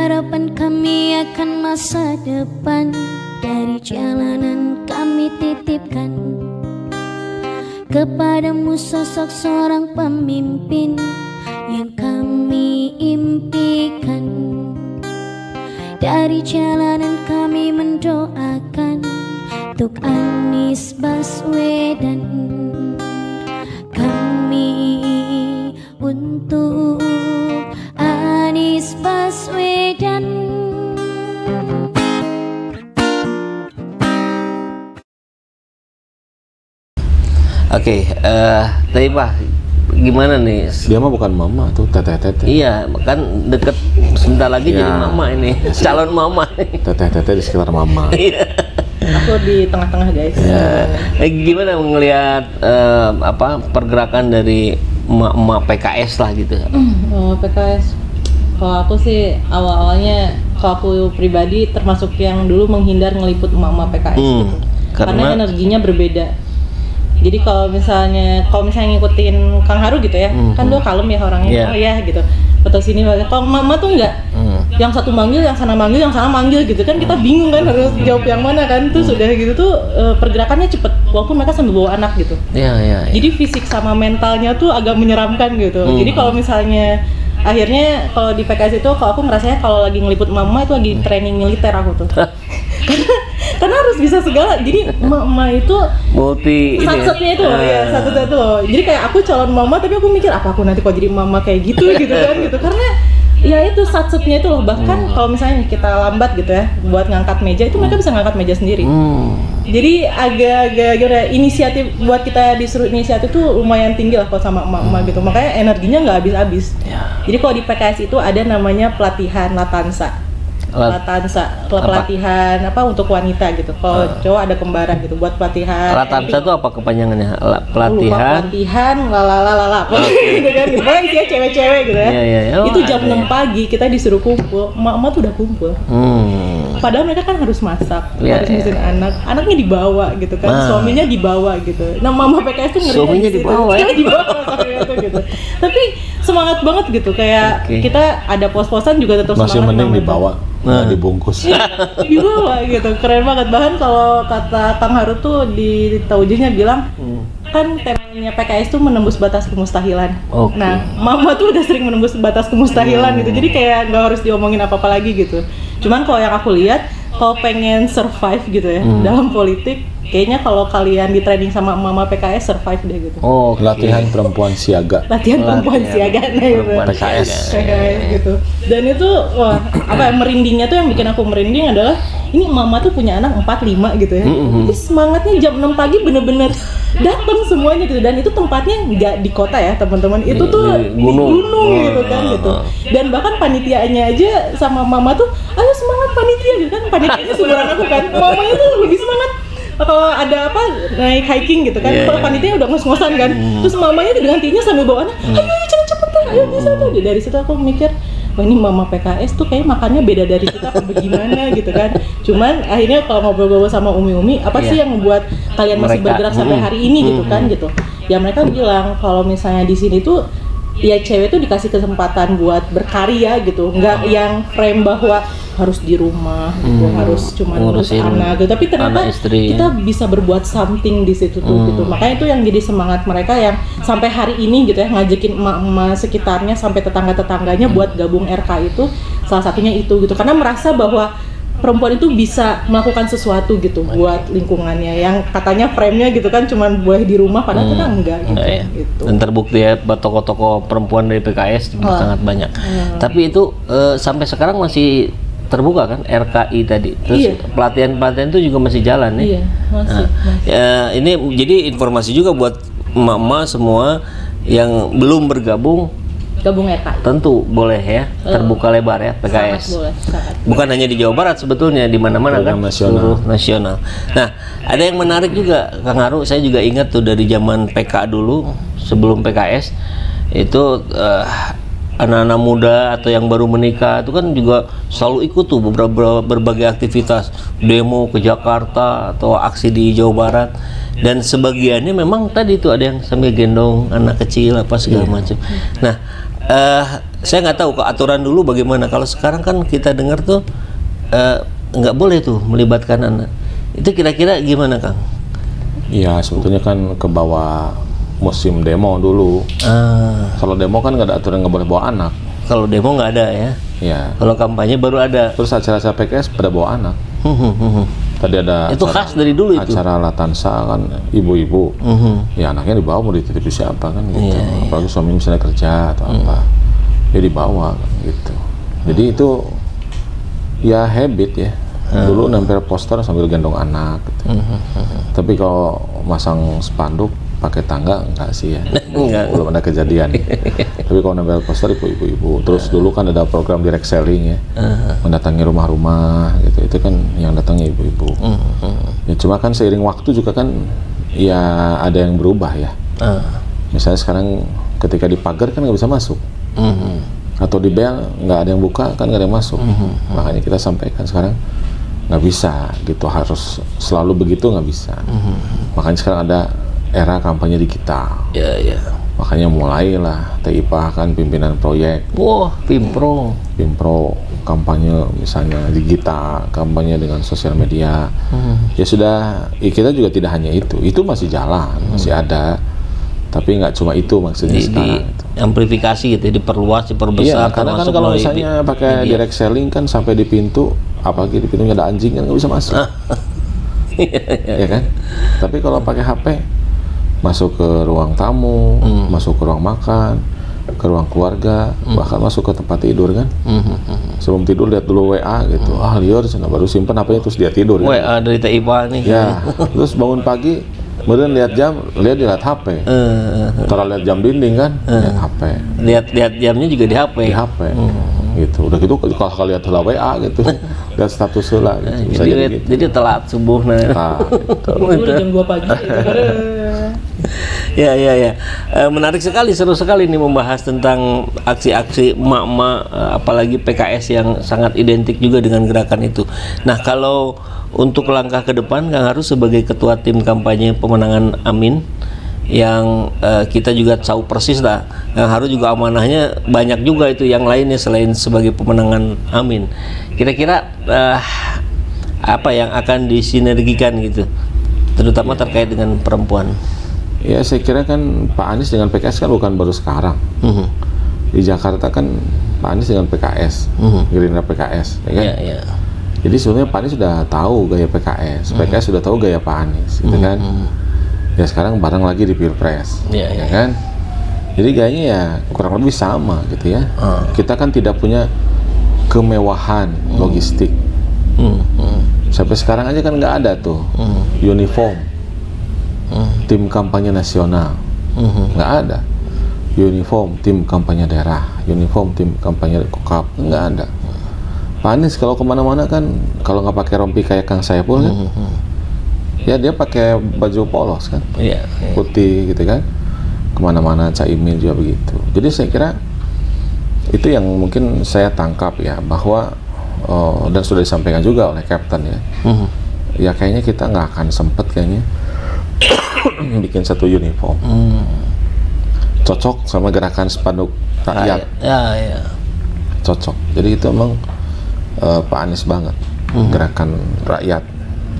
harapan kami akan masa depan. Dari jalanan kami titipkan kepadamu sosok seorang pemimpin yang kami impikan. Dari jalanan kami mendoakan untuk Anies Baswedan. Kami untuk Anies Baswedan. Oke, tapi Pak, gimana nih? Dia mah bukan mama tuh, teteh-teteh. Iya, kan deket sebentar lagi Ya. jadi mama ini, calon mama. Teteh-teteh di sekitar mama. Iya. Aku di tengah-tengah guys. Ya. Gimana ngelihat pergerakan dari emak-emak PKS lah gitu? Oh, PKS. Kalau aku sih awal-awalnya, kalau aku pribadi termasuk yang dulu menghindar ngeliput emak-emak PKS gitu. Karena energinya berbeda. Jadi kalau misalnya ngikutin Kang Haru gitu ya, kan dia kalem ya orangnya. Yeah. Oh ya gitu. Atau sini kalau mama tuh enggak. Yang satu manggil, yang sana manggil, yang sana manggil gitu kan, kita bingung kan harus jawab yang mana kan. Terus udah gitu tuh pergerakannya cepet walaupun mereka sambil bawa anak gitu. Iya. Jadi fisik sama mentalnya tuh agak menyeramkan gitu. Jadi kalau misalnya akhirnya kalau di PKS itu, kalau aku ngerasanya kalau lagi ngeliput mama itu lagi training militer aku tuh. karena harus bisa segala. Jadi mama itu multi satsetnya itu loh, ya satsetnya itu loh. Jadi kayak aku calon mama tapi aku mikir apa aku nanti kok jadi mama kayak gitu gitu kan gitu. Karena ya itu satsetnya itu loh. Bahkan kalau misalnya kita lambat gitu ya buat ngangkat meja, itu mereka bisa ngangkat meja sendiri. Jadi agak inisiatif buat kita disuruh inisiatif tuh lumayan tinggi lah kalau sama emak-emak gitu. Makanya energinya nggak habis-habis. Jadi kalau di PKS itu ada namanya pelatihan Latansa. Pelatihan apa untuk wanita gitu. Kalau cowok ada kembaran gitu buat pelatihan. Latansa itu apa kepanjangannya? Pelatihan lalala gitu kan. Pokoknya isinya cewek-cewek gitu ya. Iya. Itu jam 6 pagi kita disuruh kumpul. Emak-emak tuh udah kumpul. Padahal mereka kan harus masak, harus ngurusin anak. Anaknya dibawa gitu kan. Suaminya dibawa gitu. Nah, mama PKS tuh ngeri. Suaminya dibawa ya. Gitu. Tapi semangat banget gitu. Kayak kita ada pos-posan juga tetap semangat. Masih mending dibawa. Dibungkus. Dibawa gitu, keren banget. Bahkan kalau kata Kang Haru tuh di taujihnya bilang kan temanya PKS tuh menembus batas kemustahilan. Nah, mama tuh udah sering menembus batas kemustahilan gitu. Jadi kayak nggak harus diomongin apa-apa lagi gitu. Cuman kalau yang aku lihat, kalau pengen survive gitu ya dalam politik, kayaknya kalau kalian di training sama mama PKS survive deh gitu. Latihan perempuan siaga. Latihan perempuan siaga, nah itu. PKS gitu. Dan itu wah, merindingnya tuh yang bikin aku merinding adalah ini mama tuh punya anak 4-5 gitu ya. Jadi semangatnya jam 6 pagi bener-bener datang semuanya gitu. Dan itu tempatnya nggak di kota ya teman-teman. Itu tuh di gunung gitu kan gitu. Dan bahkan panitianya aja sama mama tuh, ayo semangat panitia gitu kan. Panitianya seumuran aku kan. Mamanya tuh lebih semangat kalau ada apa naik hiking gitu kan. Kalau panitia udah ngos-ngosan kan. Terus mamanya tuh gantinya sambil bawa anak, ayo cepetan, ayo bisa tuh. Dari situ aku mikir, wah ini mama PKS tuh kayak makannya beda dari kita apa bagaimana gitu kan. Cuman akhirnya kalau ngobrol-ngobrol sama umi-umi, apa sih yang membuat kalian masih bergerak sampai hari ini gitu kan gitu. Ya mereka bilang kalau misalnya di sini tuh ya cewek tuh dikasih kesempatan buat berkarya gitu, nggak yang frame bahwa harus di rumah gitu, harus cuma ngurus anak gitu. Tapi ternyata kita bisa berbuat something di situ tuh gitu. Makanya itu yang jadi semangat mereka yang sampai hari ini gitu ya, ngajakin emak-emak sekitarnya sampai tetangga-tetangganya buat gabung RK itu salah satunya itu gitu. Karena merasa bahwa perempuan itu bisa melakukan sesuatu gitu buat lingkungannya yang katanya frame-nya gitu kan cuman boleh di rumah, padahal kita enggak gitu, gitu. Dan terbukti ya tokoh-tokoh perempuan dari PKS juga sangat banyak. Tapi itu sampai sekarang masih terbuka kan RKI tadi. Terus pelatihan-pelatihan itu juga masih jalan ya. Iya, masih. Ini jadi informasi juga buat emak-emak semua yang belum bergabung. Gabung RKI. Tentu boleh ya, terbuka lebar ya PKS. Boleh, bukan hanya di Jawa Barat sebetulnya, di mana-mana kan, seluruh nasional. Nah, ada yang menarik juga Kang Haru, saya juga ingat tuh dari zaman PK dulu, sebelum PKS itu anak-anak muda atau yang baru menikah itu kan juga selalu ikut tuh berbagai aktivitas, demo ke Jakarta atau aksi di Jawa Barat. Dan sebagiannya memang tadi tuh ada yang sambil gendong anak kecil apa segala macam. Nah, saya nggak tahu kok aturan dulu bagaimana. Kalau sekarang kan kita dengar tuh nggak boleh tuh melibatkan anak. Itu kira-kira gimana, Kang? Iya, sebetulnya kan ke bawah musim demo dulu. Kalau demo kan nggak ada aturan nggak boleh bawa anak. Kalau demo nggak ada ya? Iya. Kalau kampanye baru ada. Terus acara-acara PKS pada bawa anak. Tadi ada itu khas dari dulu itu. Acara Latansa kan ibu-ibu. Ya anaknya dibawa mau dititipi siapa kan gitu. Apalagi suami misalnya kerja atau apa. Ya dibawa kan, gitu. Jadi itu ya habit ya. Dulu nempel poster sambil gendong anak gitu. Tapi kalau masang spanduk pakai tangga enggak sih ya. Belum ada kejadian. Tapi kalau nempel poster ibu-ibu. Terus dulu kan ada program direct selling ya. Mendatangi rumah-rumah gitu. Itu kan yang datangnya ibu-ibu. Ya cuma kan seiring waktu juga kan ya ada yang berubah ya. Misalnya sekarang ketika di pagar kan nggak bisa masuk. Atau di bel nggak ada yang buka kan nggak ada yang masuk. Makanya kita sampaikan sekarang nggak bisa gitu, harus selalu begitu nggak bisa. Makanya sekarang ada era kampanye digital. Makanya mulailah TIPA kan pimpinan proyek. Wah, Pimpro kampanye misalnya digital, kampanye dengan sosial media. Ya sudah, kita juga tidak hanya itu masih jalan, masih ada. Tapi nggak cuma itu maksudnya sekarang. Amplifikasi gitu, diperluas, diperbesar. Iya, karena kan kalau misalnya pakai direct selling kan sampai di pintu, apalagi di pintunya ada anjing kan nggak bisa masuk. Ya kan? Tapi kalau pakai HP, masuk ke ruang tamu, masuk ke ruang makan, ke ruang keluarga, bahkan masuk ke tempat tidur kan. Sebelum tidur lihat dulu WA gitu. Liur, baru simpen HP-nya terus dia tidur. WA kan? Dari TIPA nih. Ya, terus bangun pagi. Kemudian lihat jam, lihat HP. Kalau lihat jam dinding kan, lihat HP. Lihat jamnya juga di HP. Di HP. Gitu. Udah gitu kalau lihat WA gitu, lihat status lah. Gitu. Jadi telat subuh nah. Gitu. Udah jam 2 pagi. Ya. Menarik sekali, seru sekali nih membahas tentang aksi-aksi emak-emak, apalagi PKS yang sangat identik juga dengan gerakan itu. Nah, kalau untuk langkah ke depan, Kang Haru sebagai ketua tim kampanye pemenangan Amin, yang kita juga tahu persis lah, Kang Haru juga amanahnya banyak juga itu yang lainnya selain sebagai pemenangan Amin. Kira-kira apa yang akan disinergikan gitu, terutama terkait dengan perempuan? Ya saya kira kan Pak Anies dengan PKS kan bukan baru sekarang. Di Jakarta kan Pak Anies dengan PKS, Gerindra PKS, ya kan? Jadi sebenarnya Pak Anies sudah tahu gaya PKS, PKS sudah tahu gaya Pak Anies, gitu kan? Ya sekarang bareng lagi di Pilpres, ya kan? Jadi gayanya ya kurang lebih sama gitu ya. Kita kan tidak punya kemewahan logistik. Sampai sekarang aja kan nggak ada tuh uniform tim kampanye nasional, nggak ada uniform tim kampanye daerah, uniform tim kampanye kokap, nggak ada. Pak Anies kalau kemana-mana kan kalau nggak pakai rompi kayak Kang Saiful kan, ya dia pakai baju polos kan, putih gitu kan, kemana-mana. Caimin juga begitu. Jadi saya kira itu yang mungkin saya tangkap ya, bahwa dan sudah disampaikan juga oleh Kapten ya, ya kayaknya kita nggak akan sempet kayaknya bikin satu uniform cocok sama gerakan spanduk rakyat. Cocok. Jadi itu emang Pak Anies banget, gerakan rakyat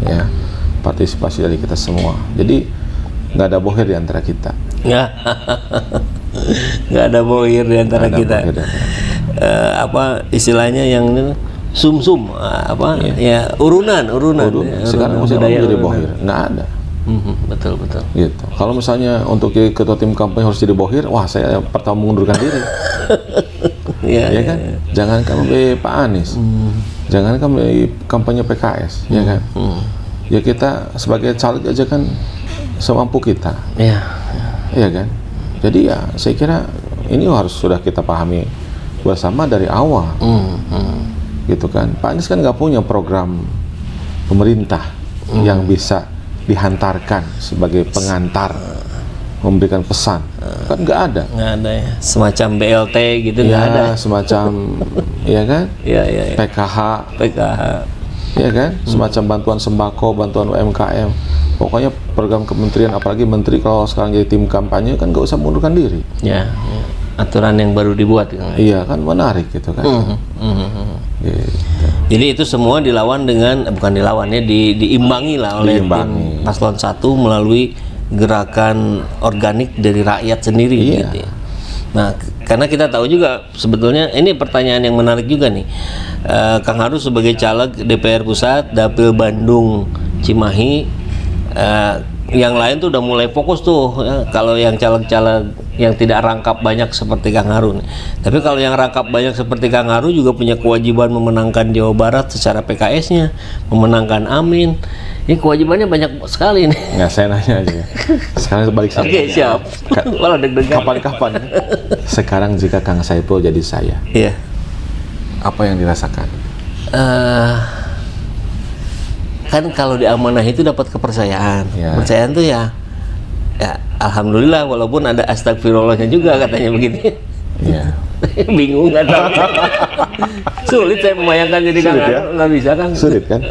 ya, partisipasi dari kita semua. Jadi nggak ada bohir di antara kita. Nggak ada bohir di antara kita. Apa istilahnya yang sum-sum ya urunan. Sekarang masih jadi bohir, nggak ada. Betul. Gitu. Kalau misalnya untuk ketua tim kampanye harus jadi bohir, wah saya pertama mengundurkan diri. Ya kan? Jangan kamu Pak Anies, jangan kamu kampanye PKS, ya kan? Ya kita sebagai caleg aja kan semampu kita, ya kan? Jadi ya saya kira ini harus sudah kita pahami bersama dari awal, gitu kan? Pak Anies kan nggak punya program pemerintah yang bisa dihantarkan sebagai pengantar memberikan pesan, kan nggak ada ya, semacam BLT gitu nggak ada, semacam ya kan, PKH ya kan, semacam bantuan sembako, bantuan UMKM, pokoknya program kementerian, apalagi menteri kalau sekarang jadi tim kampanye kan nggak usah mengundurkan diri. aturan yang baru dibuat. Iya kan menarik gitu kan. Gitu. Jadi itu semua dilawan dengan bukan dilawan ya, diimbangi lah oleh tim paslon 1 melalui gerakan organik dari rakyat sendiri. Gitu ya. Nah, karena kita tahu juga sebetulnya ini pertanyaan yang menarik juga nih. Kang Haru sebagai caleg DPR Pusat, Dapil Bandung Cimahi, yang lain tuh udah mulai fokus tuh ya. Kalau yang caleg-caleg yang tidak rangkap banyak seperti Kang Haru nih. Tapi kalau yang rangkap banyak seperti Kang Haru juga punya kewajiban memenangkan Jawa Barat secara PKS-nya, memenangkan Amin. Ini kewajibannya banyak sekali nih. Nggak, saya nanya aja. Sekarang balik saya. Oke, siap. Walau deg-degan. Kapan-kapan. Sekarang jika Kang Saipul jadi saya, iya. Apa yang dirasakan? Kan kalau diamanah itu dapat kepercayaan. Kepercayaan tuh ya alhamdulillah, walaupun ada astagfirullahnya juga katanya begitu. Iya. Bingung nggak tahu. Sulit saya membayangkan jadi Kang Haru, nggak bisa kan? Sulit kan?